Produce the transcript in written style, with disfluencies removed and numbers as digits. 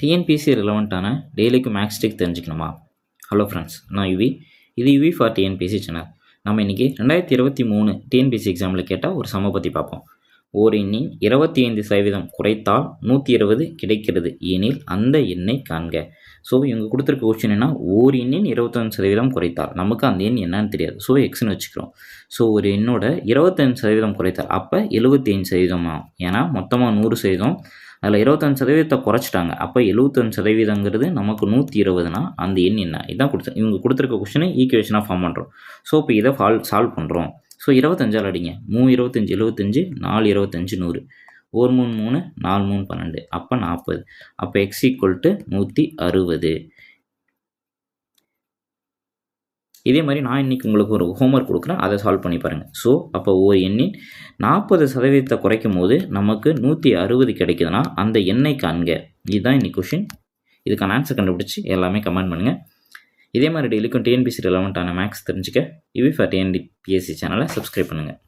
TNPSC ரிலவெண்ட்டான டெய்லிக்கு மேக்ஸ் டிக் தெரிஞ்சுக்கணுமா? ஹலோ ஃப்ரெண்ட்ஸ், நான் யுவி. இது யுவி ஃபார் டிஎன்பிஎஸ்சி சேனல். நம்ம இன்றைக்கி 2023 டிஎன்பிஎஸ்சி எக்ஸாமில் கேட்டால் ஒரு சம பற்றி பார்ப்போம். ஓர் எண்ணின் 25% குறைத்தால் 120 கிடைக்கிறது எனில் அந்த எண்ணை காண்க. ஸோ இவங்க கொடுத்துருக்க கொஸ்டின் என்ன, ஓர் எண்ணின் 25% குறைத்தால், நமக்கு அந்த எண் என்னன்னு தெரியாது. ஸோ எக்ஸ்னு வச்சுக்கிறோம். ஸோ ஒரு எண்ணோட 25% குறைத்தால் அப்போ 75% ஆகும். ஏன்னா மொத்தமாக 100%, அதில் 25% குறைச்சிட்டாங்க. அப்போ 75% நமக்கு 120னா அந்த எண் என்ன, இதான் இவங்க கொடுத்துருக்க கொஸ்டினை ஈக்குவேஷனாக ஃபார்ம் பண்ணுறோம். ஸோ இப்போ இதை சால்வ் பண்ணுறோம். ஸோ 25 அடிங்க. 3 25 75, 4 25 100, 1 3 3, 4 3 12, அப்போ 40. அப்போ x = 160. இதே மாதிரி நான் இன்றைக்கி உங்களுக்கு ஒரு ஹோம்ஒர்க் கொடுக்குறேன், அதை சால்வ் பண்ணி பாருங்கள். ஸோ அப்போ ஒரு எண்ணின் 40% குறைக்கும் போது நமக்கு 160 கிடைக்குதுன்னா அந்த எண்ணை காண்க. இதுதான் இன்னைக்கு கொஷின். இதுக்கான ஆன்சர் கண்டுபிடிச்சி எல்லாமே கமெண்ட் பண்ணுங்கள். இதே மாதிரி டெய்லிக்கும் டிஎன்பிஎஸ்சி ரிலவெண்ட்டான மேக்ஸ் தெரிஞ்சுக்க யுவி ஃபார் டிஎன்பிஎஸ்சி சேனலை சப்ஸ்கிரைப் பண்ணுங்கள்.